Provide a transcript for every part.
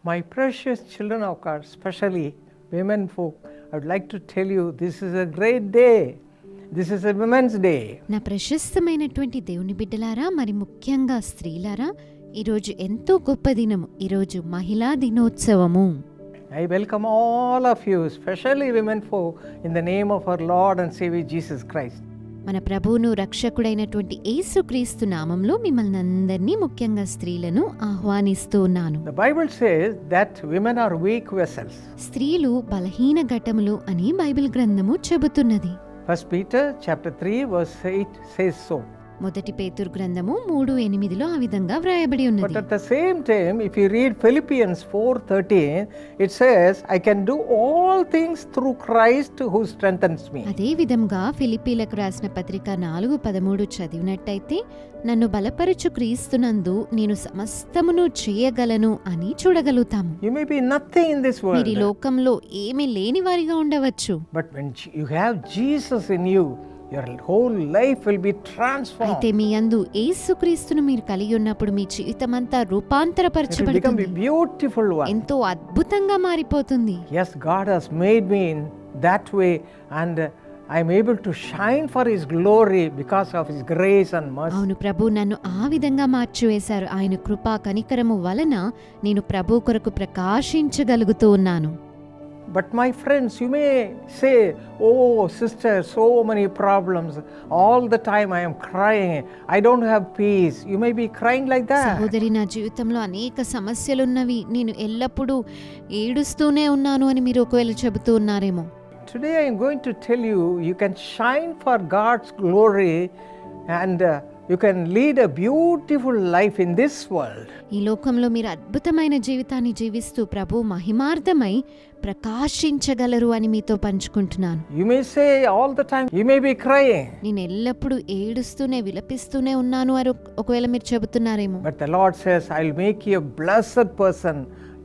My precious children of God, especially women folk, I would like to tell you this is a great day. This is a Women's Day. నా ప్రశస్తమైనటువంటి దేవుని బిడ్డలారా, మరి ముఖ్యంగా స్త్రీలారా, ఈరోజు ఎంతో గొప్ప దినము. ఈరోజు మహిళా దినోత్సవము. I welcome all of you, especially women folk, in the name of our Lord and Savior Jesus Christ. మన ప్రభువును రక్షకుడైనటువంటి యేసుక్రీస్తు నామంలో మిమ్మల్ని అందరినీ, ముఖ్యంగా స్త్రీలను ఆహ్వానిస్తూ ఉన్నాను. The Bible says that women are weak vessels. స్త్రీలు బలహీన ఘటములు అని బైబిల్ గ్రంథము చెబుతున్నది. 1 Peter chapter 3 verse 8 says so. మొదటి పేతురు గ్రంథము 3:8 ఆ విధంగా వ్రాయబడి But ఉన్నది. at the same time, if you read Philippians 4:13, it says, I can do all things through Christ who strengthens me. అదే విధంగా ఫిలిప్పీలకు రాసిన పత్రిక 4:13 చదివినట్టయితే, నన్ను బలపరచు క్రీస్తునందు నేను సమస్తమును చేయగలను అని చూడగలుగుతాము. You may be nothing in this world, మీరు ఈ లోకంలో ఏమీ లేని వారిగా ఉండవచ్చు. but when you have Jesus in you, your whole life will be transformed. అయితే మీ యందు యేసుక్రీస్తును మీరు కలిగి ఉన్నప్పుడు మీ జీవితమంతా It will become రూపాంతరపరచబడుతుంది. a beautiful one. ఎంతో అద్భుతంగా మారిపోతుంది. Yes, God has made me in that way, and I am able to shine for His glory because of His grace and mercy. అవును, ప్రభు నన్ను ఆ విధంగా మార్చివేశారు. ఆయన కృపా కనికరము వలన నేను ప్రభు కొరకు ప్రకాశించగలుగుతూ ఉన్నాను. But my friends, you may say, oh sister, so many problems, all the time I am crying, I don't have peace. You may be crying like that. సహోదరి, నా జీవితంలో అనేక సమస్యలున్నవి, నేను ఎల్లప్పుడూ ఏడుస్తూనే ఉన్నాను అని మీరు ఒకవేళ చెబుతూ ఉన్నారేమో. Today I am going to tell you, you can shine for God's glory and you can lead a beautiful life in this world. ఈ లోకంలో మీరు అద్భుతమైన జీవితాన్ని జీవిస్తూ ప్రభు మహిమార్థమై ప్రకాశించగలరు అని మీతో పంచుకుంటున్నాను. You may say all the time, you may be crying. నేను ఎల్లప్పుడూ ఏడుస్తూనే విలపిస్తూనే ఉన్నాను అని ఒకవేళ మీరు చెబుతున్నారేమో. But the Lord says, I'll make you a blessed person,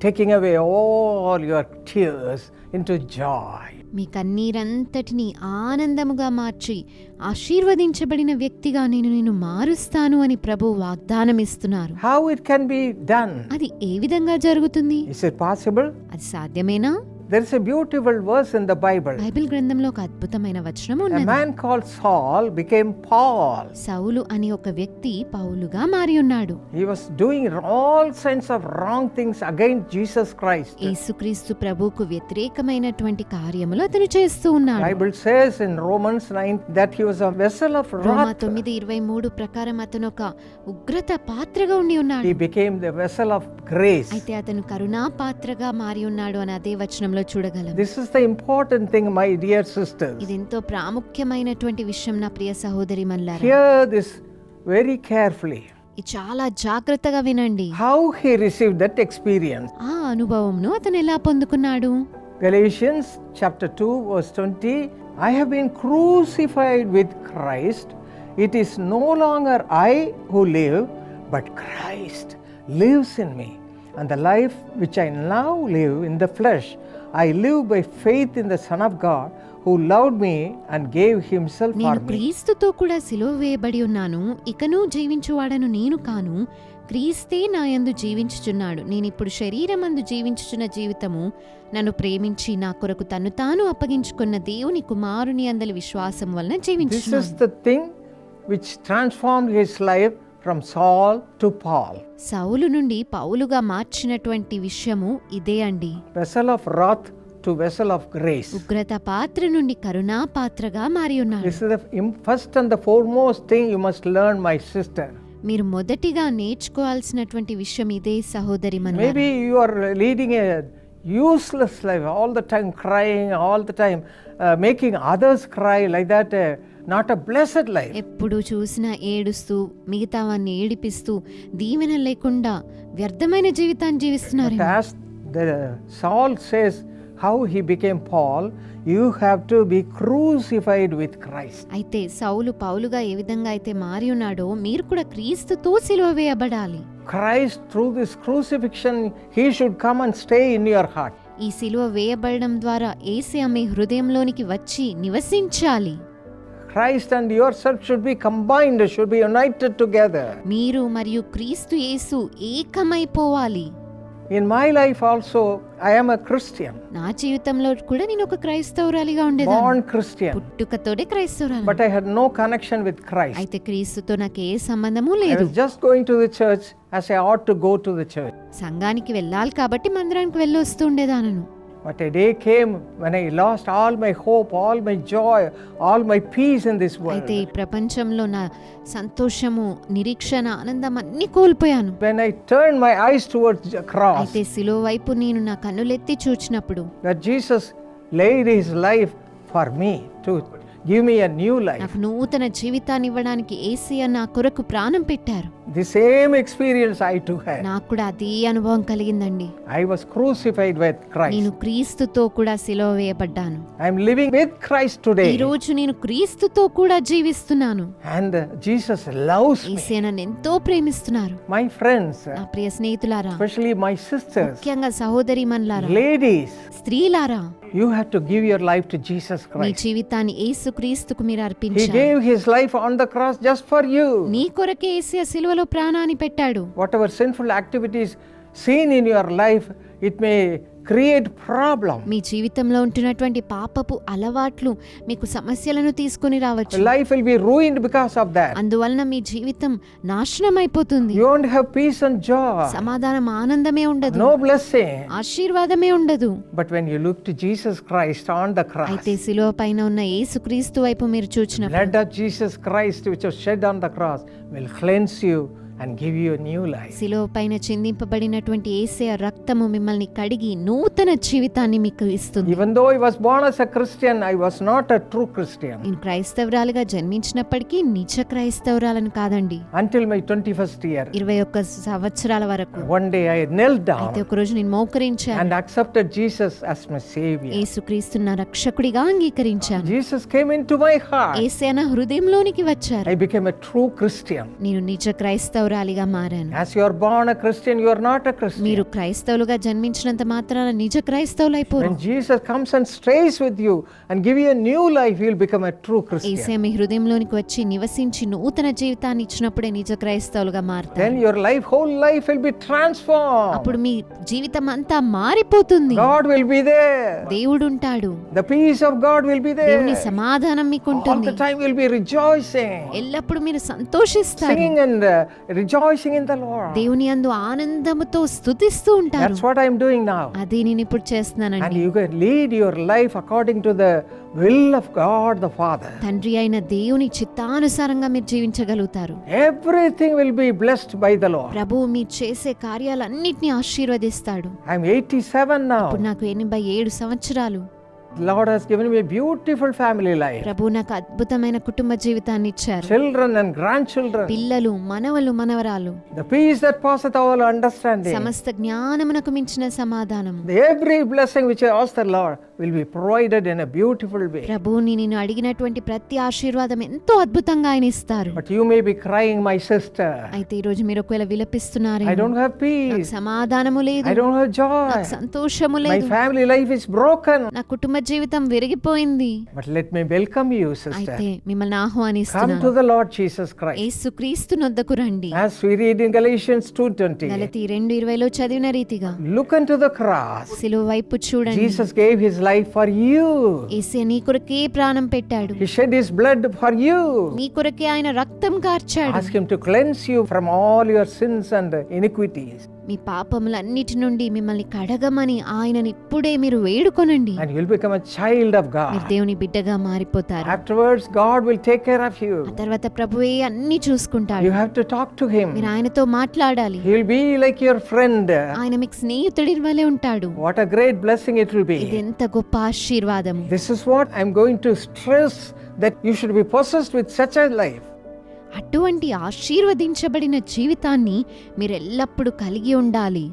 taking away all your tears into joy. మీ కన్నీరంతటిని ఆనందముగా మార్చి ఆశీర్వదించబడిన వ్యక్తిగా నేను మారుస్తాను అని ప్రభు వాగ్దానం ఇస్తున్నారు. How it can be done? అది ఏ విధంగా జరుగుతుంది? Is it possible? అది సాధ్యమేనా? There is a beautiful verse in the Bible. Bible గ్రంథంలో ఒక అద్భుతమైన వచనం A ఉన్నది. man called Saul became Paul. సౌలు అని ఒక వ్యక్తి పౌలుగా మారి ఉన్నాడు. He was doing all kinds of wrong things against Jesus Christ. యేసుక్రీస్తు ప్రభువుకు వ్యతిరేకమైనటువంటి కార్యములు అతను చేస్తూ ఉన్నాడు. Bible says in Romans 9 that he was a vessel of Roma wrath. 9:23 ప్రకారం అతను ఒక ఉగ్రత పాత్రగా ఉండి ఉన్నాడు. He became the vessel of grace. అయితే అతను కరుణా పాత్రగా మారి ఉన్నాడు అని అదే వచనంలో చూడగలం. This is the important thing, my dear sisters. ఇది ఎంతో ప్రాముఖ్యమైనటువంటి విషయం నా ప్రియ సహోదరి మల్లారా. Hear this very carefully. ఇది చాలా జాగ్రత్తగా వినండి. How he received that experience. ఆ అనుభవంను అతను ఎలా పొందుకున్నాడు? Galatians chapter 2 verse 20, I have been crucified with Christ. It is no longer I who live, but Christ lives in me. And the life which I now live in the flesh, I live by faith in the Son of God, who loved me and gave himself for నేను me. క్రీస్తుతో కూడా సిలువ వేయబడి ఉన్నాను. ఇకను జీవించువాడను నేను కాను, క్రీస్తే నా యందు జీవించుచున్నాడు. నేనిప్పుడు శరీరమందు జీవించుచున్న జీవితము నన్ను ప్రేమించి నా కొరకు తన్ను తాను అప్పగించుకున్న దేవుని కుమారుని అందలి విశ్వాసం వలన This జీవించుచున్నాను. is the thing which transformed his life from Saul to Paul. సౌలు నుండి పౌలుగా మార్చినటువంటి విషయము ఇదే అండి. Vessel of wrath to vessel of grace. ఉగ్రత పాత్ర నుండి కరుణా పాత్రగా మారి ఉన్నాడు. This is the first and the foremost thing you must learn, my sister. మీరు మొదటిగా నేర్చుకోవాల్సినటువంటి విషయం ఇదే సహోదరి మల్లారా. Maybe you are leading a useless life, all the time crying, all the time making others cry like that, not a blessed life. ఎప్పుడు చూసినా ఏడుస్తూ మిగతా వాన్ని ఏడిపిస్తూ దీవెన లేకుండా వ్యర్థమైన జీవితాన్ని జీవిస్తున్నారు. But as the Saul says how he became Paul, you have to be crucified with Christ. అయితే సౌలు పౌలుగా ఏ విధంగా అయితే మారి ఉన్నాడో మీరు కూడా క్రీస్తుతో సిలువ వేయబడాలి. Christ, through this crucifixion, he should come and stay in your heart. ఈ సిలువ వేయబడడం ద్వారా యేసు మీ హృదయంలోనికి వచ్చి నివసించాలి. Christ and yourself should be combined, should be united together. మీరు మరియు క్రీస్తు యేసు ఏకమైపోవాలి. In my life also, I am a Christian, నా జీవితంలో కూడా నేను ఒక క్రైస్తవురాలిగా ఉండేదాన్ని. born Christian, పుట్టుకతోనే క్రైస్తవురాలు. but I had no connection with Christ. అయితే క్రీస్తుతో నాకు ఏ సంబంధము I లేదు. was just going to the church as I ought to go to the church. సంఘానికి వెళ్ళాలి కాబట్టి మందిరానికి వెళ్ళి వస్తూ ఉండేదానను. But a day came when I lost all my hope, all my joy, all my peace in this world. అయితే ఈ ప్రపంచంలో నా సంతోషము, నిరీక్షణ, ఆనందం అన్ని కోల్పోయాను. When I turned my eyes towards the cross, అయితే శిలువ వైపు నేను నా కన్నులెత్తి చూచినప్పుడు that Jesus laid his life for me to give me a new life. నాకు నూతన జీవితాన్ని ఇవ్వడానికి యేసయ్య నా కొరకు ప్రాణం పెట్టారు. The same experience I too had. నాకు కూడా అదే అనుభవం కలిగిందండి. I was crucified with Christ. నేను క్రీస్తుతో కూడా సిలువ వేయబడ్డాను. I am living with Christ ఈ today. రోజు నేను క్రీస్తుతో కూడా జీవిస్తున్నాను. And Jesus loves me. యేసయ్య నన్ను ఎంతో ప్రేమిస్తున్నారు. My friends, నా ప్రియ స్నేహితులారా, especially my sisters, ముఖ్యంగా సహోదరీమణులారా, ladies, స్త్రీలారా, you have to give your life to Jesus me Christ. జీవితాన్ని యేసుక్రీస్తుకు మీరు He అర్పించారు. gave his life on the cross just for you. నీ కొరకే యేసయ్య సిలువలో ప్రాణాన్ని పెట్టాడు. Whatever sinful activities seen in your life, it may create problem. మీ జీవితంలో ఉంటున్నటువంటి పాపపు అలవాట్లు మీకు సమస్యలను తీసుకొని రావచ్చు. Life will be ruined because of that. అందువలన మీ జీవితం నాశనం అయిపోతుంది. You won't have peace and joy, సమాధానం, ఆనందమే ఉండదు. no blessing. ఆశీర్వాదమే ఉండదు. But when you look to Jesus Christ on the cross, అయితే శిలువ పైన ఉన్న యేసుక్రీస్తు వైపు మీరు చూచినప్పుడు blood of Jesus Christ which was shed on the cross will cleanse you and give you a new life. శిలువ పైన చిందింపబడినటువంటి యేసయ్య రక్తము మిమ్మల్ని కడిగి నూతన జీవితాన్ని మీకు ఇస్తుంది. Even though I was born as a Christian, I was not a true Christian నేను క్రైస్తవురాలుగా జన్మించినప్పటికీ నిజ క్రైస్తవురాలను కాదండి. until my 21st year. 21 సంవత్సరాల వరకు. One day I knelt down అయితే ఒక రోజు నేను మోకరించాను. and accepted Jesus as my savior. యేసుక్రీస్తు నా రక్షకుడిగా అంగీకరించాను. Jesus came into my heart. యేసయ్య నా హృదయంలోనికి వచ్చారు. I became a true Christian. నేను నిజ క్రైస్తవురాలిగా మారాను. As you are born a Christian, you are not a Christian. మీరు క్రైస్తవులుగా జన్మించినంత మాత్రాన నిజ క్రైస్తవులైపోరు. When Jesus comes and stays with you and give you a new life, you will become a true Christian. యేసయ్య మీ హృదయంలోనికి వచ్చి నివసించి నూతన జీవితాన్ని ఇచ్చినప్పుడే నిజ క్రైస్తవులుగా మారుతారు. Then your life, whole life will be transformed. అప్పుడు మీ జీవితం అంతా మారిపోతుంది. God will be there. దేవుడు ఉంటాడు. The peace of God will be దేవుని there. సమాధానం మీకు All ఉంటుంది. the time you will be rejoicing, ఎల్లప్పుడు మీరు సంతోషిస్తారు. singing and rejoicing in the Lord. దేవుని యందు ఆనందముతో స్తుతిస్తూ ఉంటారు. That's what I am doing now. అదే నేను ఇప్పుడు And చేస్తున్నానండి. you can lead your life according to the will of God the Father. తండ్రి అయిన దేవుని చిత్తానుసారంగా మీరు జీవించగలుగుతారు. Everything will be blessed by the Lord. ప్రభువు మీరు చేసే కార్యాలన్నిటిని ఆశీర్వదిస్తాడు. I am 87 now. ఇప్పుడు నాకు 87 సంవత్సరాలు. The Lord has given me a beautiful family life. ప్రభు నాకు అద్భుతమైన కుటుంబ జీవితాన్ని ఇచ్చారు. Children and grandchildren. పిల్లలు, మనవలు, మనవరాలు. The peace that passeth all understanding. సమస్త జ్ఞానమునకు మించిన సమాధానము. Every blessing which I ask the Lord will be provided in a beautiful way. ప్రభువుని నేను అడిగినటువంటి ప్రతి ఆశీర్వాదం ఎంతో అద్భుతంగా ఆయన ఇస్తారు. But you may be crying, my sister. అయితే ఈ రోజు మీరు ఒకవేళ విలపిస్తున్నారు. I don't have peace. సమాధానము లేదు. I don't have joy. నాకు సంతోషము My లేదు. family life is broken. నా కుటుంబ జీవితం విరిగిపోయింది. But let me welcome you, sister. అయితే మిమ్మల్ని Come ఆహ్వానిస్తున్నాను. to the Lord Jesus Christ. యేసుక్రీస్తు నొద్దకు రండి. As we read in Galatians 2:20. గలతీ 2:20లో చదివిన రీతిగా Look unto the cross. సిలువ వైపు చూడండి. Jesus gave his life for you. యేసయ్య నీ కొరకే ప్రాణం పెట్టాడు. He shed his blood for you. నీ కొరకే ఆయన రక్తం కార్చాడు. Ask him to cleanse you from all your sins and iniquities. మీ పాపములన్నిటి నుండి మిమ్మల్ని కడగమని ఆయనని ఇప్పుడే మీరు వేడుకొనండి. And you'll become a child of మీరు God. దేవుని బిడ్డగా మారిపోతారు. Afterwards, God will take care of you. ఆ తర్వాత ప్రభువే అన్ని చూసుకుంటాడు. You have to talk to him. మీరు ఆయనతో మాట్లాడాలి. He will be like your friend. ఆయన మీకు స్నేహితుడి వలె ఉంటాడు. What a great blessing it will ఇది be. ఎంత గొప్ప ఆశీర్వాదము. This is what I'm going to stress, that you should be possessed with such a life. అటువంటి ఆశీర్వదించబడిన జీవితాన్ని మీరు ఎల్లప్పుడూ కలిగి ఉండాలి.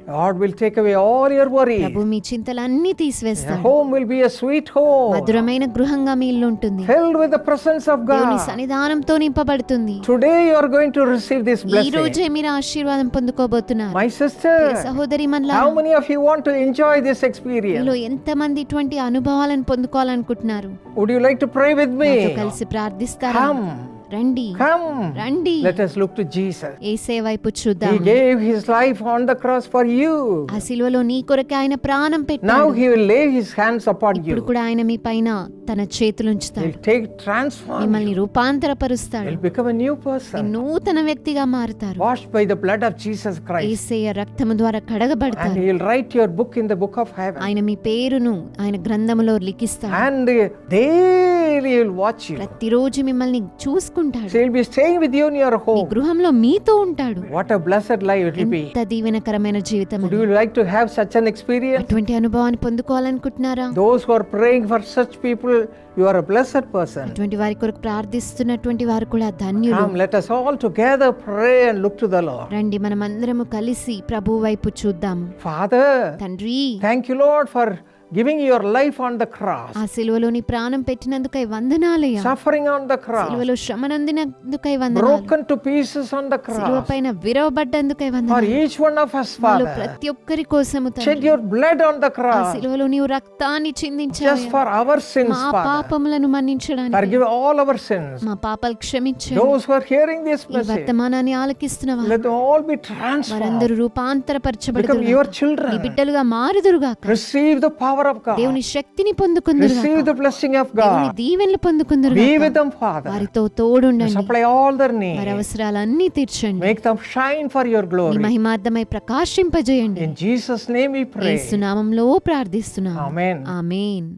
God will take away all your worries. ప్రభు మీ చింతలన్నీ Your తీసివేస్తాడు. home will be a sweet home, మధురమైన గృహంగా మీ ఇల్లు ఉంటుంది. filled with the presence of దేవుని God. సన్నిధానంతో నింపబడుతుంది. Today you are going to receive this ఈ blessing. రోజే మీరు ఆశీర్వాదం పొందుకోబోతున్నారు. My sister, సహోదరి మనలా, how many of you want to enjoy this experience? మీలో ఎంతమంది ఇటువంటి అనుభవాలను పొందుకోవాలనుకుంటున్నారు? Would you like to pray with me? నాతో కలిసి ప్రార్థిస్తారా? Come. రండి Come. రండి Let us look to Jesus. యేసే వైపు He చూద్దాం. gave his life on the cross for you. ఆ శిలువలో నీ కొరకు ఆయన ప్రాణం Now పెట్టాడు. he will lay his hands upon ఇప్పుడు you. కూడా ఆయన మీ పైన తన చేతులుంచుతాడు. He'll transform మిమ్మల్ని you. రూపాంతరపరుస్తాడు. You'll become a new person. నూతన వ్యక్తిగా మారుతారు. Washed by the blood of Jesus Christ. యేసయ్య రక్తము ద్వారా And కడగబడతారు. he'll write your book in the book of heaven. ఆయన మీ పేరును ఆయన గ్రంథములో లిఖిస్తాడు. And daily he'll watch you. ప్రతిరోజు మిమ్మల్ని చూసుకుంటాడు. So he'll be staying with you in your me home. గృహంలో మీతో ఉంటాడు. What a blessed life it will be. ఎంత దీవెనకరమైన జీవితం. Would you like to have such an experience? అటువంటి అనుభవాన్ని పొందుకోవాలనుకుంటున్నారా? Those who are praying for such people, you are a blessed person. అటువంటి వారి కొరకు ప్రార్థిస్తున్నటువంటి వారు కూడా ధన్యులు. Come, let us all together pray and look to the Lord. రండి మనమందరము కలిసి ప్రభు వైపు చూద్దాం. Father, తండ్రి, thank you, Lord, for giving your life on the cross. ఆ సిలువలో నీ ప్రాణం పెట్టినందుకై వందనాలయ్యా. Suffering on the cross. సిలువలో శ్రమనందినందుకై వందనాలు. Broken to pieces on the సిలువ cross. పైన విరవబడ్డందుకై For వందనాలు. each one of us, మాలో Father. ప్రతి ఒక్కరి కోసము Shed తండ్రి, your blood on the ఆ cross. సిలువలో నీవు రక్తాన్ని Just చిందించావు. for our sins, మా Father. పాపములను మన్నించడానికి, Forgive all our sins. మా పాపాలు క్షమించండి. Those who are hearing this ఈ message, వర్తమానాన్ని ఆలకిస్తున్నవారు let them all be transformed. వారందరూ Become రూపాంతరపరచబడుదురుగాక. your నీ children. బిడ్డలుగా మారుదురుగాక. Receive the power of God. దేవుని శక్తిని పొందుకుందురుగాక. Receive the blessing of దేవుని God. దీవెనలు Be పొందుకుందురుగాక. with them, Father. వారితో తోడుండండి. Supply all their వారి needs. అవసరాలన్నీ తీర్చండి. Make them shine for your నీ glory. మహిమార్థమై ప్రకాశింపజేయండి. In Jesus' name we pray. యేసు నామములో ప్రార్థిస్తున్నాము. Amen. ఆమేన్.